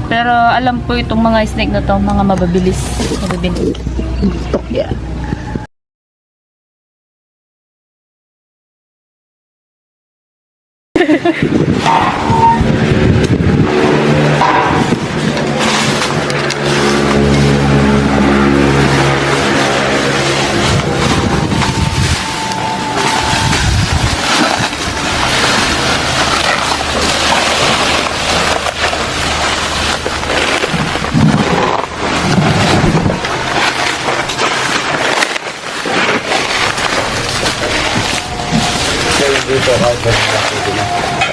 Pero alam po itong mga snake na to, mga mababilis. Mababilis. Yeah.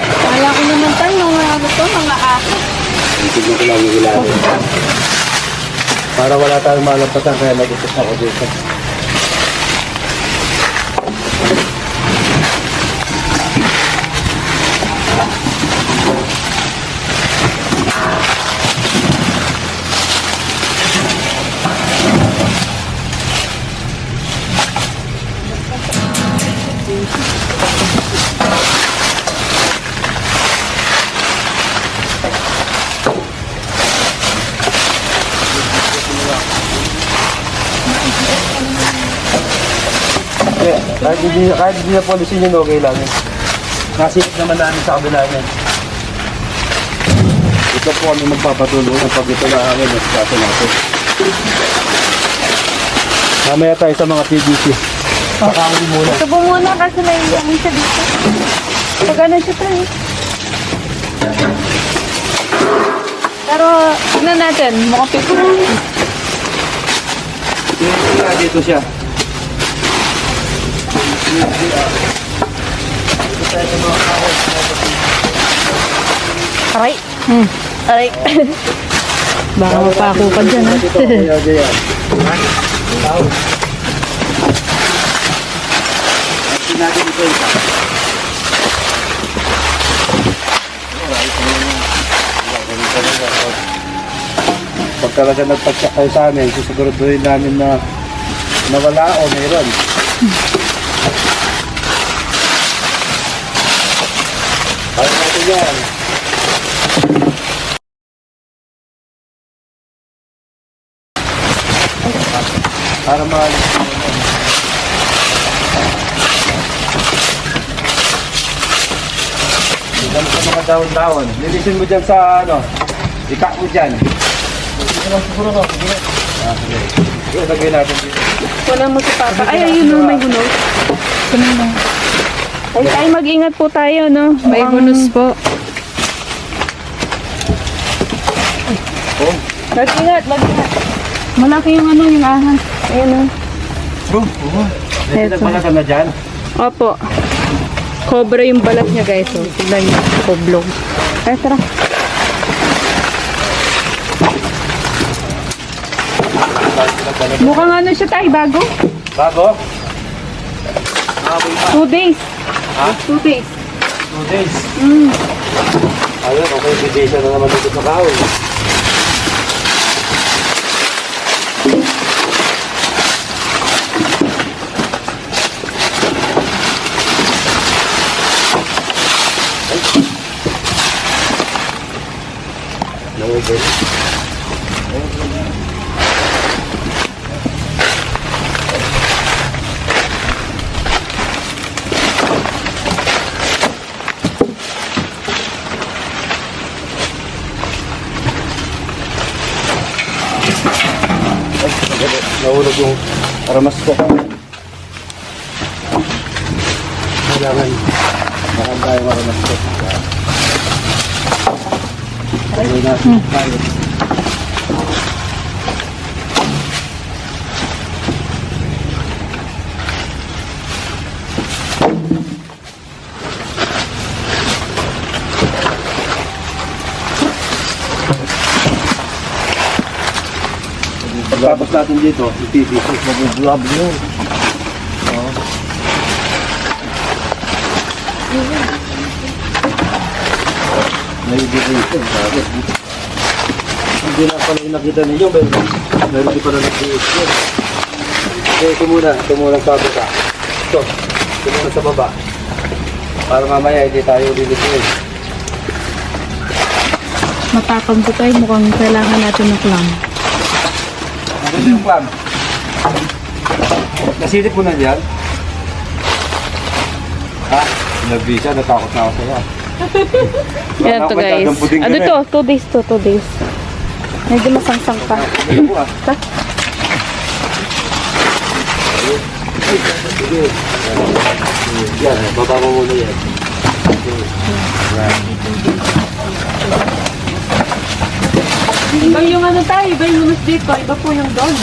Kala ko naman tayo, mga ano to, mga ako. Tignan ko lang yung ilalim. Para wala tayong malampasan, kaya nag-itos ako dito. Kahit hindi na policy yun, okay lang yun. Nasilip naman namin sa kabila yan. Ito po kami magpapatulong ng pag-ito na amin at kaso natin. Mamaya tayo sa mga PVC. Pakakuli muna. Ito po muna kasi naiiyamin siya dito. Pag ano siya tayo. Pero, tignan natin, mukhang pito. Dito siya. Aray. Aray. Baka mapako ka dyan, ha? Dito, kuya Jaya. Natin ito isa. Pag talaga nagpagsak kayo sa amin, susiguraduhin namin na nawala o mayroon. Kaya natin yan. Para maalis mo yan. Diyan sa mga dahon-dahon. Lilisin mo dyan sa ano, ika mo dyan. Sige lang siguro no, sige lang. Sige. Sige, lagay natin dito. Wala mo si Papa. Ay, ayun no, may gunos. Kumina. Ay, mag-ingat po tayo, no? May gunos po. Oh. Mag-ingat, mag-ingat. Malaki yung ano, yung ahas. Ayun, no? May pinagbalatan na dyan. Opo. Cobra yung balat niya, guys. So, tignan niyo. Koblong. Ay, tara. Mukhang ano siya tayo, bago? Bago? 2 days. Ha? 2 days. 2 days. Mm. Ayun, okay, bigay na naman dito sa kahoy. Nawagay. Nahulog yung aramas ko. Kailangan makanda yung aramas ko. Ayun natin tayo. Pagkatapos natin dito, ipipis, mag-vlog yun. May ibigay ito, sabi. Hindi na pala yung nakita ninyo, meron din pala nag-iis yun. So, ito muna sa baba. Ito muna sa baba. Para mamaya hindi tayo lilipin. Matakam po tayo. Mukhang kailangan natin ng clam. Ano yung clam? Nasilip mo na dyan? Ha? Nabisa, natakot na ako sa'yo. Yan to guys. Ano to? 2 days to. 2 days. Medyo masangsang pa. Yan, baba mo muna yan. Iba yung ano tayo, iba yung lumas dito, iba po yung doon.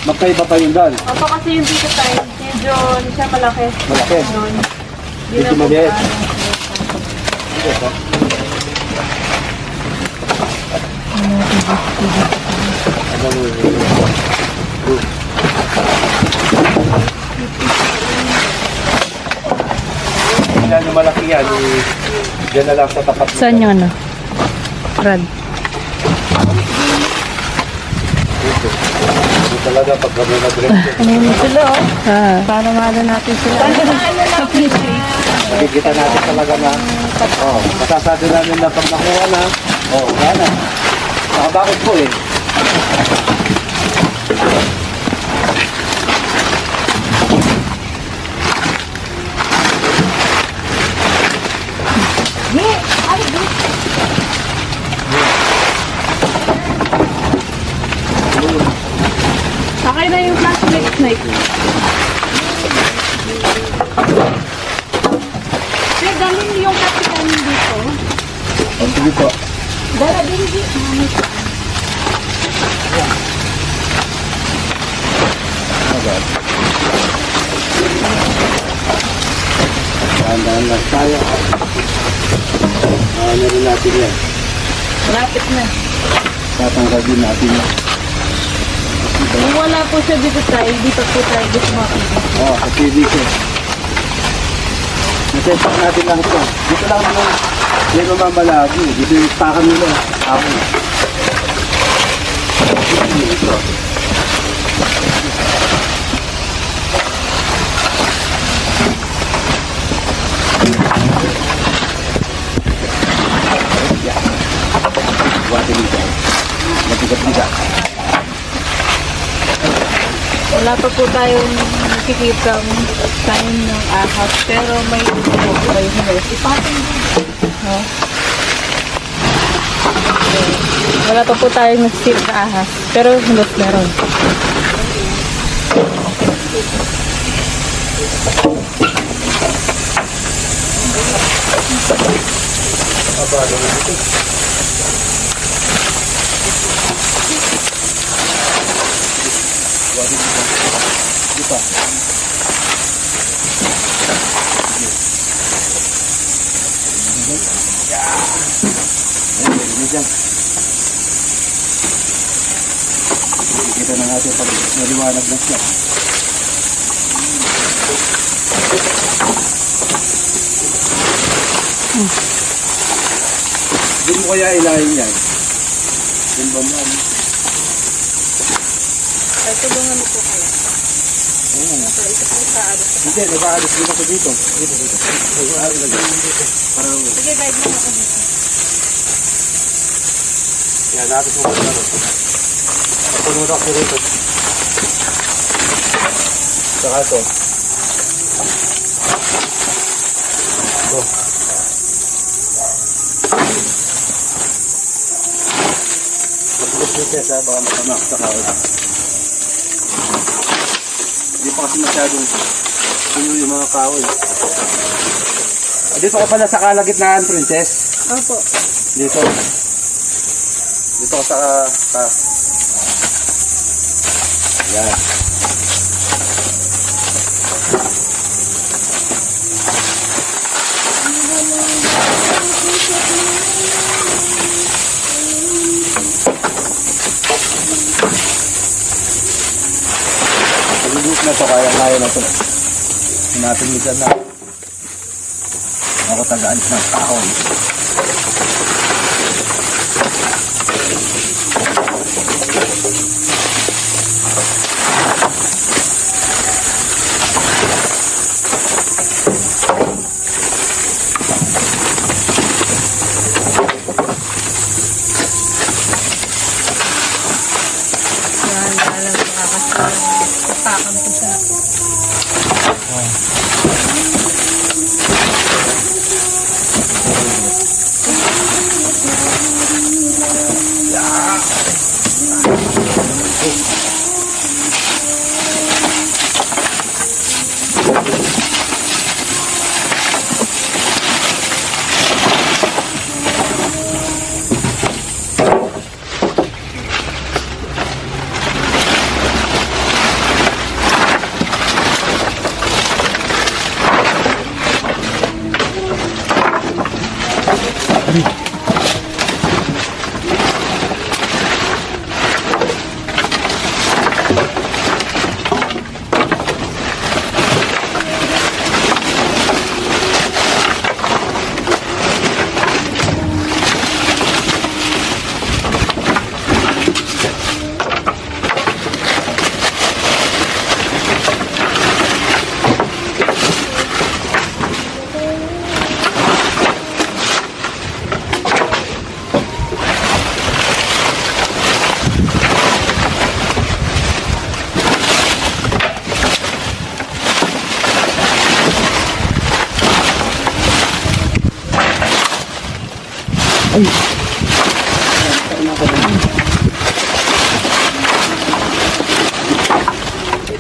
Magkaiba pa yung dal. Opo kasi yung dito tayo, medyo hindi siya malaki. Malaki. Yun. Medyo maliit. Yan yung malaki yan. Diyan na lang sa tapat. Saan yung ano? Rad. Ito talaga pag kami nag-rest. Ano yung sila oh? Paano mahalo natin sila? Makikita natin talaga na masasabi namin na pag nakuha na, wala na. Nakabakot po eh. Sakay na yung flashlight snake. Sir, galing yung kapitan dito. Sige po. Dala din dito. Dahan-dahan lang tayo. Ano rin natin yan. Malapit na. Tatanggalin natin yan. Kung wala po siya dito tayo, dito po tayo gusto makita. Kasi dito. Nasesa natin lang ito. Dito lang naman. Yan naman malagi. Dito yung pakan nila. Ako. Dito. Buhatin dito. Mabigat-bigat. Wala pa po tayong nakikita sign ng ahas, pero may hinos. Ipatin din. Wala pa po tayong nasisip na ahas, pero hinos meron. Kita na natin pag naliwanag na siya. Doon mo kaya ilahin yan? Doon ba mo? Ay, tulungan mo po kayo. Hindi, nag-aalis din ako dito. Dito. Nag-aalis na dito. Parang... Sige, guide mo ako dito. Yan, natin mo kaya naman. Napunod ako dito. Saka ito. Ito. Matulis dito sa baka makamak sa kaon. Hindi pa kasi masyadong puno yung mga kahoy. Dito ka pala sa kalagitnaan, Princess. Opo. Dito. Dito ka sa... Yan. Pag-ibig na ito, kaya na ito. Natin mo dyan na. Ako taga-alis ng kahoy.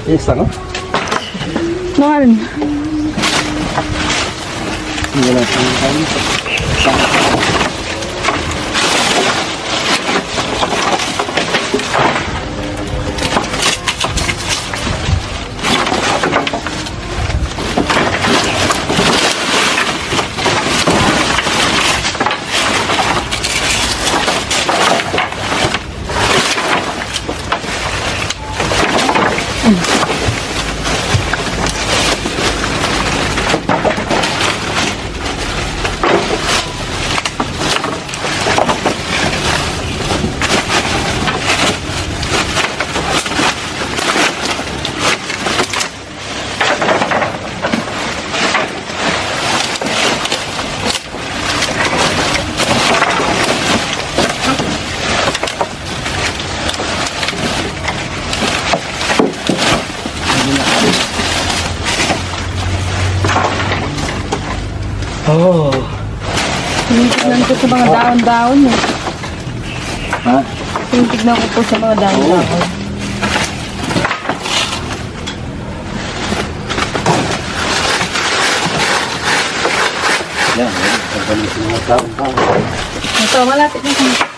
Yes, ano? Mahal. Hindi na kami. Oh. Tinitignan ko sa mga daon-daon eh. Ha? Tinitignan ko po sa mga daon-daon. Yan. Pagkalis ng mga tao. Ito, malapit na siya.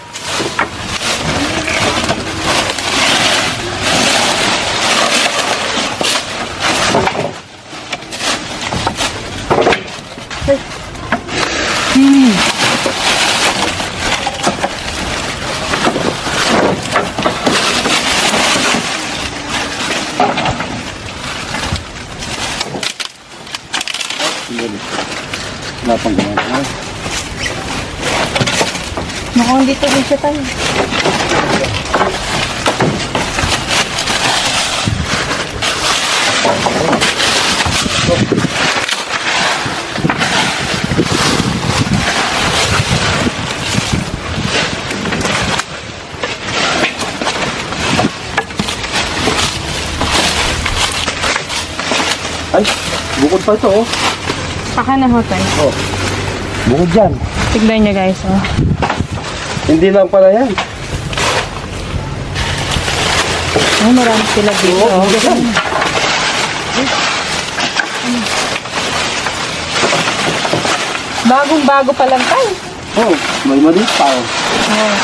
Wala pang gumagawa. Mukhang dito din siya tayo. Ay, bukod pa ito, oh. Saka na hotel. Oh. Bukod dyan. Tignan niya guys, oh. Hindi lang pala yan. Oh, marami sila dito. Oo, Oh, yan. bagong-bago pa lang tayo. Oh, may maliit pa, oh.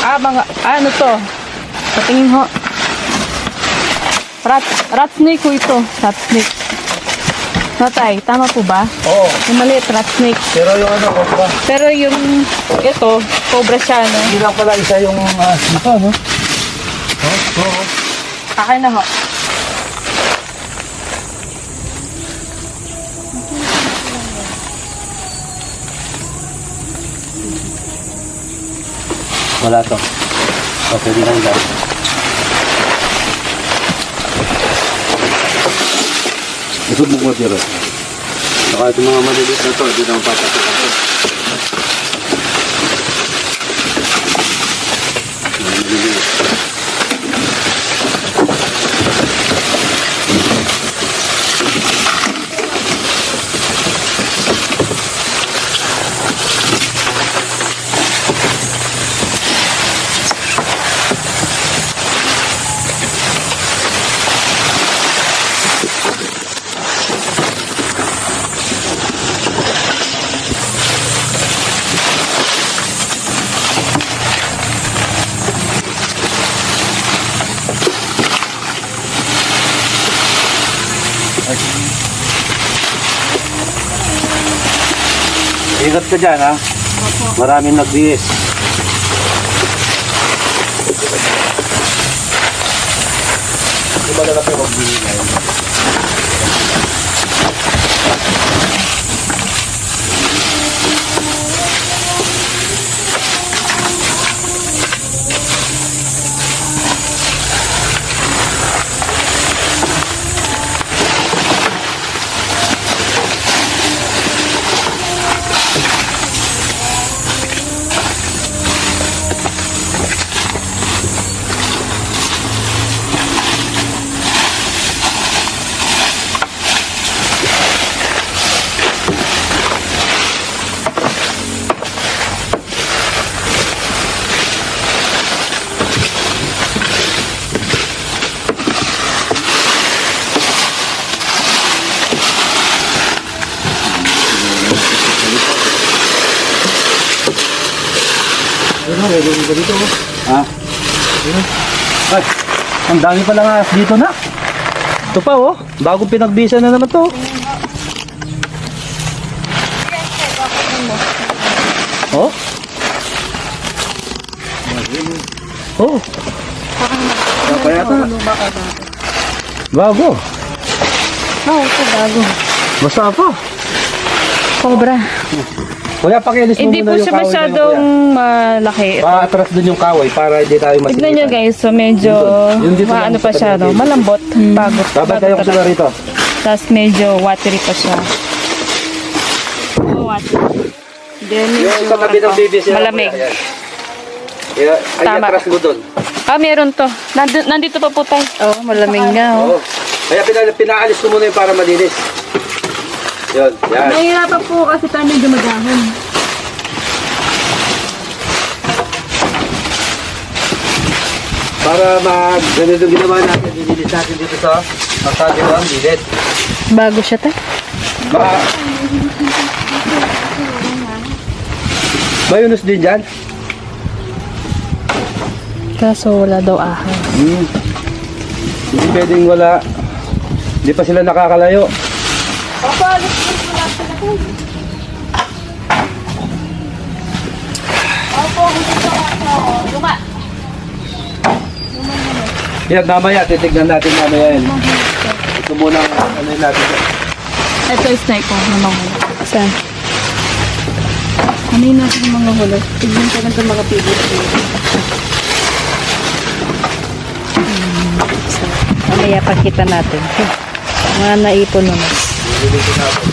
Oh, mga, ano to? Patingin ho. Rat snake ko ito. Rat snake. Natay, tama po ba? Oo. Yung maliit, rat snake. Pero yung ano, cobra. Pero yung, ito, cobra siya, no? Hindi lang pala isa yung ito, no? Oo. Akin na ho. Wala to. So, pwede lang dyan. Isod mo ko tiro. Saka itong mga maliliit na to, hindi naman patasok ako. Mga maliliit. Ingat ka dyan, ha? Maraming nagbihis. Hindi ba na kayo magbihis ngayon? Ha? Ay, ang dami pala nga dito na. Ito pa oh, bagong pinagbisa na naman to. Oh? Oh. Apa yata? Bago. Oo, ito bago. Basta pa. Cobra. Kuya, pakialis mo Hindi muna po yung siya kahoy masyadong malaki. Paatras dun yung kahoy para hindi tayo masinipan. Tignan nyo guys, so medyo Yung dito maano lang pa sa siya, no? tabi. Malambot. Bago. Dapat tayo kasi rito. Tapos medyo watery pa siya. Oh, watery. Then, Yung sa tabi ng baby siya. malamig. Ay, Tama. atras mo dun. Ah, meron to. Nandito pa po tayo. Oh, malamig nga. Oh. Oo. Kaya pinaalis ko muna yung para malinis. Yun, yan. Nahihirapan po kasi tayo medyo madahon. Para ganito ginawa natin, nilinis natin dito sa ang bilit. Bago siya tayo. Mayunos din dyan? Kaso wala daw ahas. Hindi pwedeng wala. Hindi pa sila nakakalayo. Yan, mamaya, titignan natin mamaya yan. Ito muna, ano yun natin. Ito is snipe ko na mga huli. Saan? Ano yun natin yung mga huli? Tignan ka lang sa mga pigil. So, mamaya pakita natin. Mga naipon naman. Nililitin natin.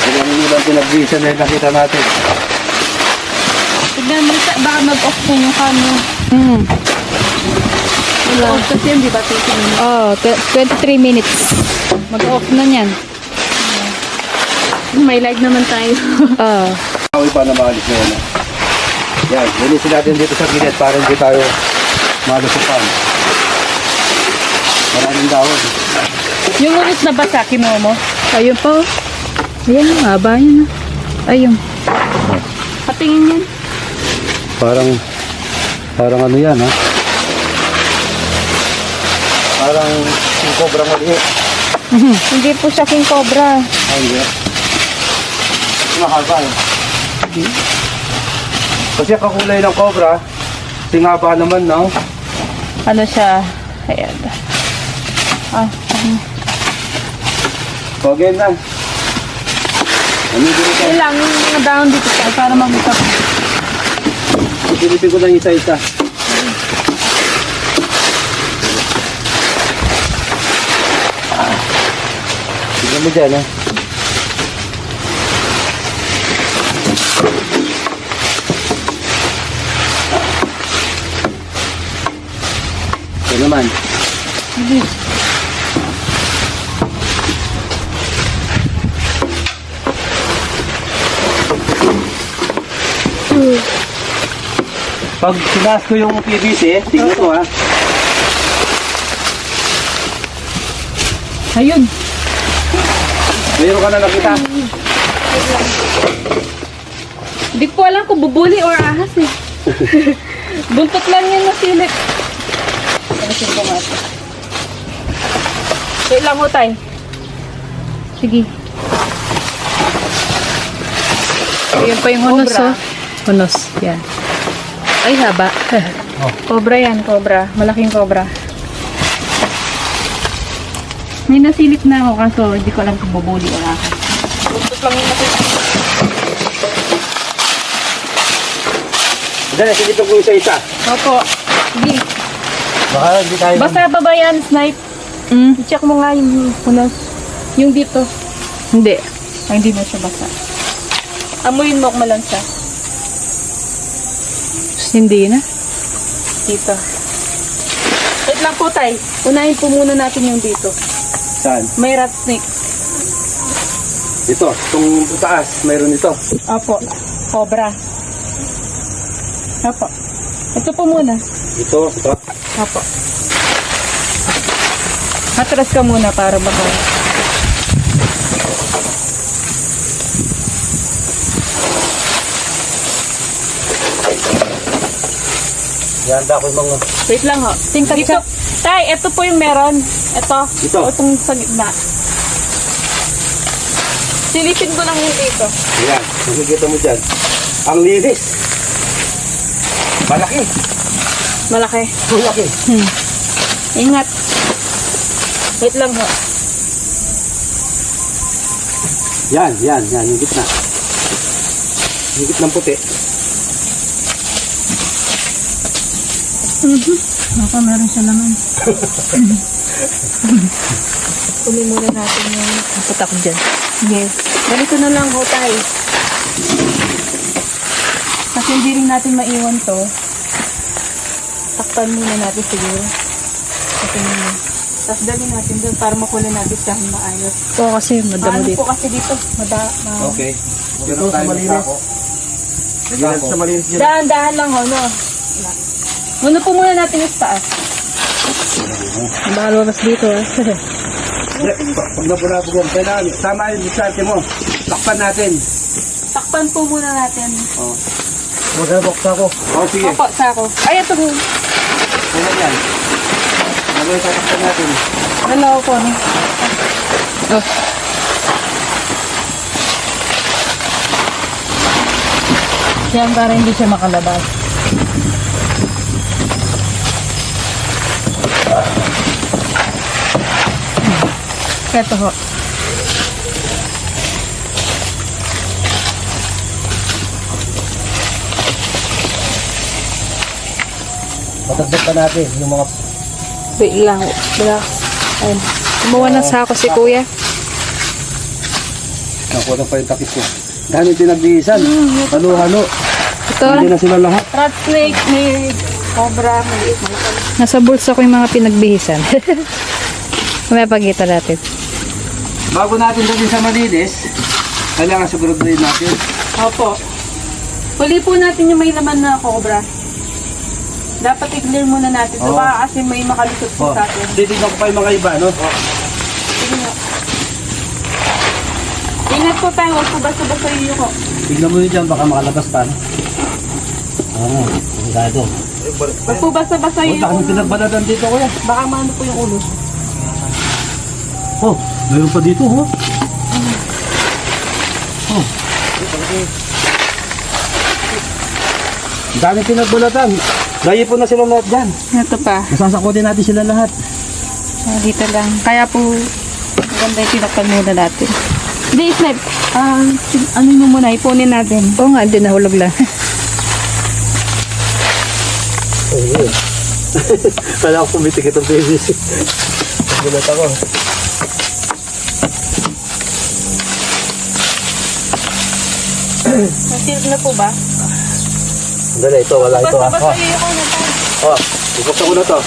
Kailangan nyo lang pinagbisa na yung nakita natin. Tignan mo, baka mag-off na yung camera. Mag-off kasi yun, di ba? 20 minutes. Oh, 23 minutes. Mag-off na yan. May live naman tayo. Oo. Kahoy pa na maalis na yan. Yan, linisin natin dito sa gilid para hindi tayo malusupan. Maraming dahon. Yung ulis na basa, kinuha mo? Ayun po. Ayan yung haba niya na. Ayun. Patingin yan. Parang ano yan ha? Parang yung cobra maliit. Hindi po siya king cobra. Ay, hindi. Mahaba eh. Kasi kakulay ng cobra, tingaba naman no? Ano siya? Ayan. So again na. Ano dito? Ilang yung mga dahon dito tayo para mabuka. Silipin ko lang isa-isa. Tignan mo dyan ha. Ito naman. Pag sinas ko yung PVC, tingnan mo ha. Ayun. Mayroon ka na nakita. Hindi ko alam kung bubuli or ahas eh. Buntot lang yan na silip. Wait lang ho tayo. Sige. Ayan pa yung hunos, Cobra. oh. Hunos, yan. Ay, haba. Cobra yan, cobra. Malaking cobra. May nasilip na ako kaso hindi ko alam kung bubuli o ako. Buntot lang yung natin. Diyan, silipin ko isa-isa. Opo. Sige. Baka hindi tayo... Basta pa ba yan, snipe? I-check mo nga yung hunos. Yung dito. Hindi. Ay, hindi na siya basa. Amuyin mo kung malansa. Hindi na. Dito. Wait lang po, tay. Unahin po muna natin yung dito. Saan? May rat snake. Ito, itong taas, mayroon ito. Opo. Cobra. Opo. Ito po muna. Ito. Opo. Atras ka muna para baka. Ihanda ko yung mga... Wait lang ho. Dito. Tay, ito po yung meron. Ito. Ito. Itong sa gitna. Silipin ko lang yung dito. Ayan, makikita mo dyan. Ang linis. Malaki. Malaki. Malaki. Ingat. Wait lang ho. Yan, yung gitna. Yung gitnang puti. Baka meron siya naman. Kunin muna natin yung putak dyan. Yes. Ganito na lang ho tayo. Kasi hindi rin natin maiwan to. Takpan muna natin siguro. Kasi muna. Tapos dali natin doon para makuha natin siya maayos. Oo, kasi madamo dito. Po kasi dito. Okay. Dito sa malinis. Dito sa malinis dyan. Dahan-dahan lang ho, no? Muna po muna natin yung taas. Baka lumabas dito, ah. Pag napulabog ang kailangan, tama yung diskarte mo. Takpan natin. Takpan po muna natin. Magabok sa ako. Oo, sige. Opo, sako. Ay, ito po. Kailan yan? Nagawin tatakpan natin. Dalawa po, no? Oh. Yan, para hindi siya makalabas. Ito ho. Matagdag pa natin yung mga... Wait lang. Relax. Ayun. Gumawa ng sako si kuya. Nakuha pa yung takip ko. Dami pinagbihisan. Halo-halo. Ito. Hindi na sila lahat. Rat snake, may cobra, maliit. Nasa bulsa ko yung mga pinagbihisan. May pagkita natin. Bago natin dalhin sa malinis, kailangan siguraduhin natin. Opo. Huli po natin yung may laman na cobra. Dapat i-clear muna natin. So, Oo. baka kasi may makalusot po sa atin. Titignan ko pa yung mga iba, no? Sige nga. Ingat po tayo. Huwag po basta-basta yung ko. Tignan mo yun dyan, baka makalabas pa, no? Oo, sigurado. Huwag po basta-basta Huwag yung na kami pinagbalatan dito, kuya. Baka maano po yung ulo. Oh, mayroon pa dito, oh. Oh. Ang dami pinagbalatan. Naiipon na sila lahat dyan. Ito pa. Masasakutin natin sila lahat. Dito lang. Kaya po, maganda yung tinakpan muna natin. Hindi, Snap. Ano mo muna, ipunin natin. Oo nga, hindi nahulog lang. Ayun. Kala ko pumitik itong babies. Nagulat ako. Nasilip na po ba? Dali, ito, wala ito. Basta-basta yung ko na tayo. Oh, ibuksan ko na to.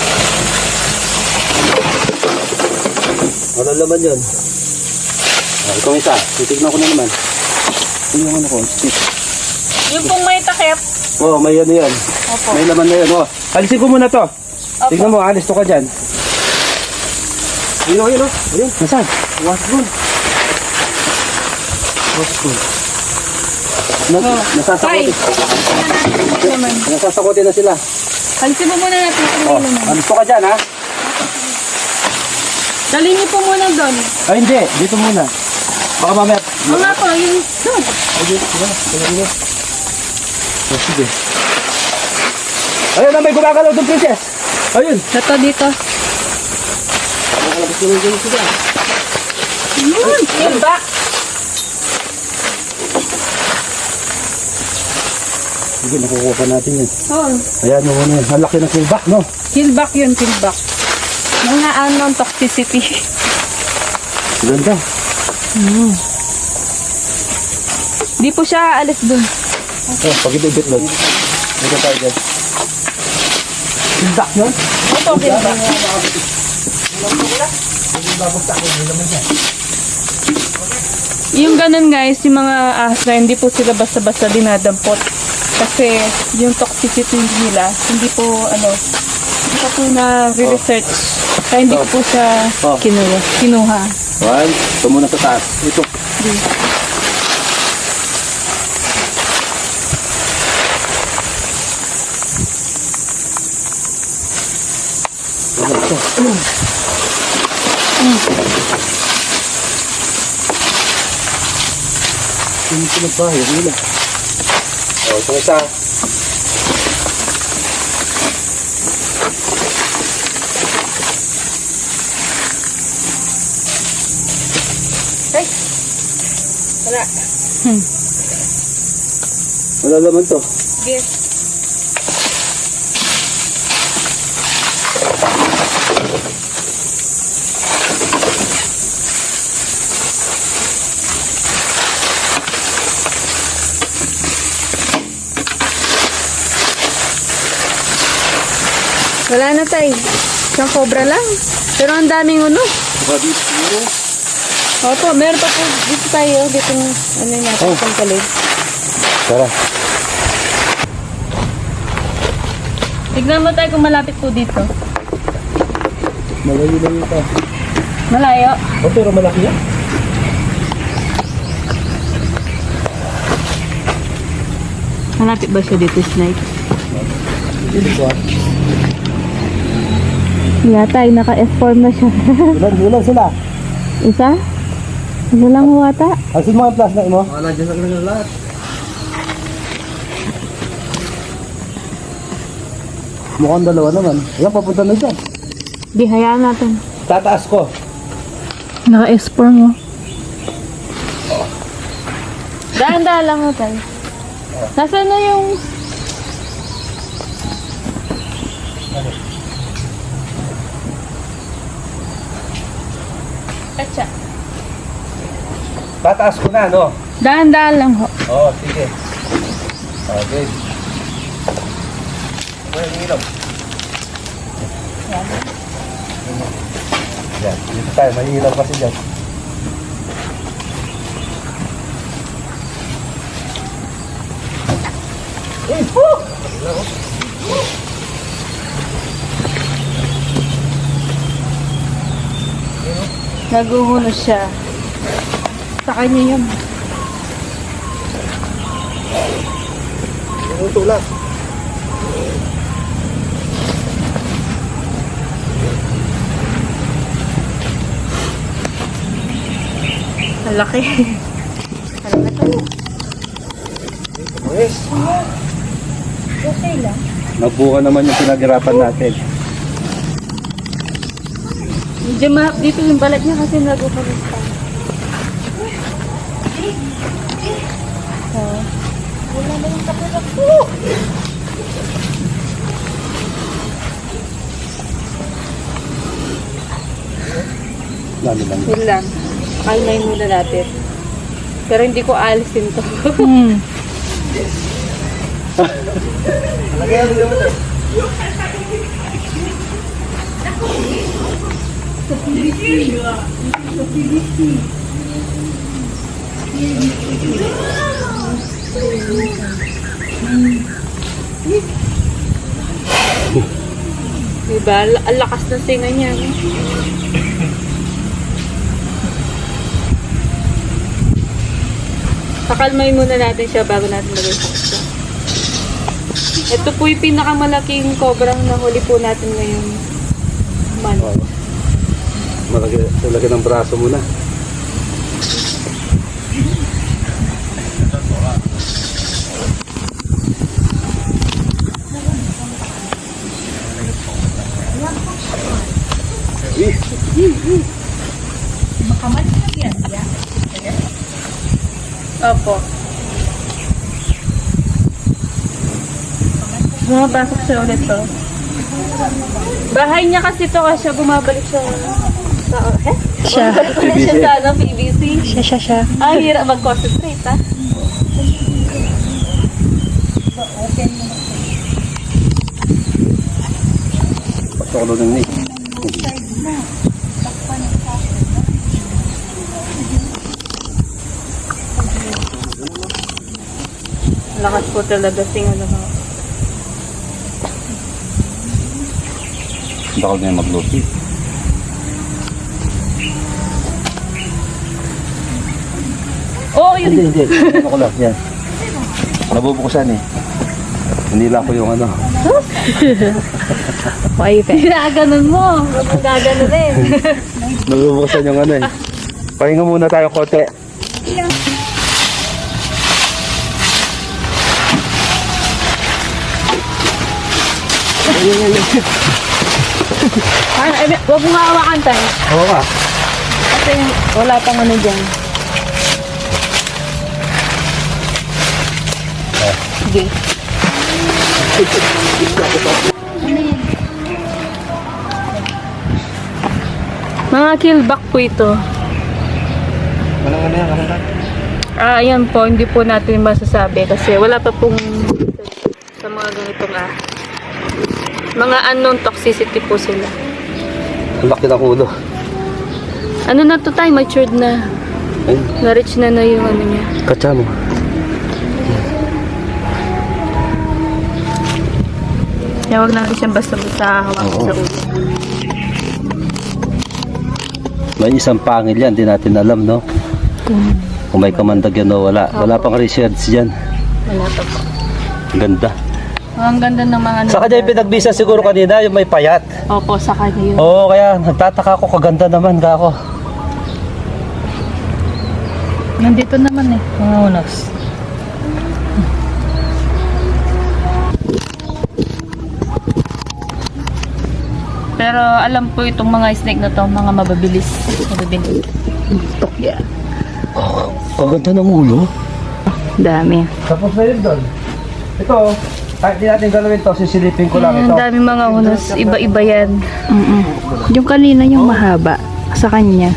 Ano laman yun? Itong isa, titignan ko na naman. Ito yung ano ko, stick. Yung pong may takip. Oh, may ano yan. Opo. May laman na yan. Oh, alisin ko muna to. Opo. Tignan mo, alis to ka dyan. Ayun, ayun, oh. Ayun, nasaan? Was good. Was good. Tay, Nasasakotin. naman. Nasasakotin na sila. Alisin mo muna natin yung Oh, ulo naman. alis to ka dyan, ha? Dali niyo po muna doon. Ay, hindi. Dito muna. Baka mamaya. Oo nga po, yung doon. Sige. Ayun na, may gumagalaw doon, princess. Ayun. Ito dito. Yung back. Sige, nakukuha pa natin yun. Oo. Ayan, no, ano, ang laki ng silbak, no? Killback yun, killback. Mga anong toxicity. Ganda. Di po siya alis dun. Oh, pag-ibit doon. Dito tayo dyan. Silbak yun? Ito, killback. Yung ganun guys, yung mga ahas na hindi po sila basta-basta dinadampot. Kasi yung toxicity nila, hindi po hindi pa po na-research. Kaya hindi ko po siya Oh. kinuha. One, ito muna sa taas. Ito. Hindi ko na ba? Yung nila. O, ito isa. Ay! Wala. Wala naman to. Sige. Wala na tayo. Isang cobra lang. Pero ang daming Diba dito? Opo, meron pa po dito tayo. Dito natin Oh. sa palig. Tara. Tignan mo tayo kung malapit po dito. Malayo lang ito. Malayo. O, pero malaki yan. Malapit ba siya dito, Snipe? Hindi ko. Yata ay naka-S-form na siya. Ilan sila? Isa? Isa lang huwata. Asin mo ang plastic mo? Wala, dyan na lahat. Mukhang dalawa naman. Ayan, papunta na dyan. Di, hayaan natin. Tataas ko. Naka-S-form mo. Daan-daan lang mo tayo. Nasaan na yung... Katsa. Tataas ko na, no? Daan-daan lang ho. Oo, sige. Okay. Ano yung ilaw? Yan, dito tayo. May ilaw kasi dyan. Naguhulog siya. Sa kanya yun. Minuto lang. Ang laki. Yes. Okay lang. Nagbuka naman yung pinaghirapan natin. Medyo dito yung balat niya kasi naguhulog pa. Wala na yung kapirak po. Lalo lang. Yun lang. Kalmay muna natin. Pero hindi ko alisin to. Diba? Ang lakas na singa niya. No? Pakalmay muna natin siya bago natin lagay sa isa. Ito po yung pinakamalaking cobrang nahuli po natin ngayon. Malaki ng braso mo na. Opo. Bumabasok siya ulit to. Bahay niya kasi to kasi bumabalik siya sa... Siya. Bumabalik siya sa ano, PVC. Siya. Ang hirap mag-concentrate, ha? Pasok ng ni. Lakas po talaga sing ano. Bakal na yung maglupi. Oh, yun. Hindi. Ano ko lang, yan. Nabubuksan eh. Hindi lang ko yung ano. Okay, pe. Ginaganon mo. Gaganon rin. Nabubuksan yung ano eh. Pahinga muna tayo konti. Huwag mo nga hawakan tayo. Oo nga. Kasi wala pang ano dyan. Sige. Mga killback po ito. Ano yan? Ayan po, hindi po natin masasabi kasi wala pa pong sa mga ganitong mga unknown toxicity po sila. Ang laki ng ulo. Ano na to tayo? Matured na. Ayun, Na-reach na yung ano niya. katsa mo. Kaya huwag natin siyang basta-basta hawakan Oo. sa ulo. May isang pangil yan, di natin alam, no? Kung may kamandag yan o wala. Wala pang research dyan. Wala pa po. Ganda. Ang ganda ng mga Sa kanya yung pinagbisa siguro kanina, yung may payat. Opo, sa kanya yun. Oo, kaya nagtataka ako, kaganda naman ka ako. Nandito naman eh. Mga unos. Pero alam po itong mga snake na to, mga mababilis. Mababilis. Yeah. Kaganda ng ulo. Dami. Tapos na yun doon. Ito, kahit di natin galawin to, sisilipin ko lang ito. Ang daming mga unos. Iba-iba yan. Yung kanina yung mahaba sa kanya.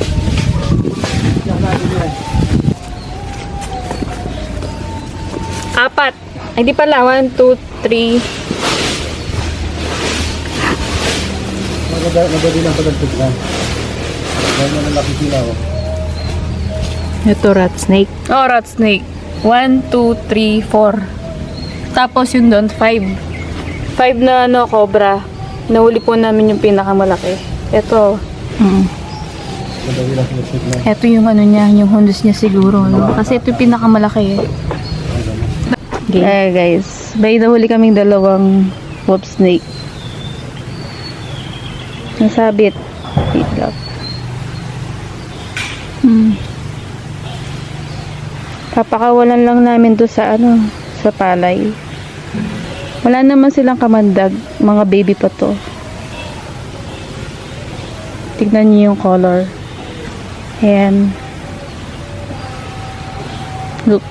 Apat. Ay, di pala. 1, 2, 3. Maganda lang palagpag na. Dahil na laki sila ako. Ito rat snake. Oh, rat snake. 1, 2, 3, 4. Tapos yun doon, 5. 5 na ano, cobra. Nahuli po namin yung pinakamalaki. Ito. Madali lang palagpag na. Ito yung ano niya, yung hundos niya siguro. No? Kasi ito yung pinakamalaki eh. Guys, may nahuli kaming dalawang wolf snake. Nasabit. Wait lang. Papakawalan lang namin to sa ano, sa palay. Wala naman silang kamandag, mga baby pa to. Tignan niyo yung color. Ayan. Look.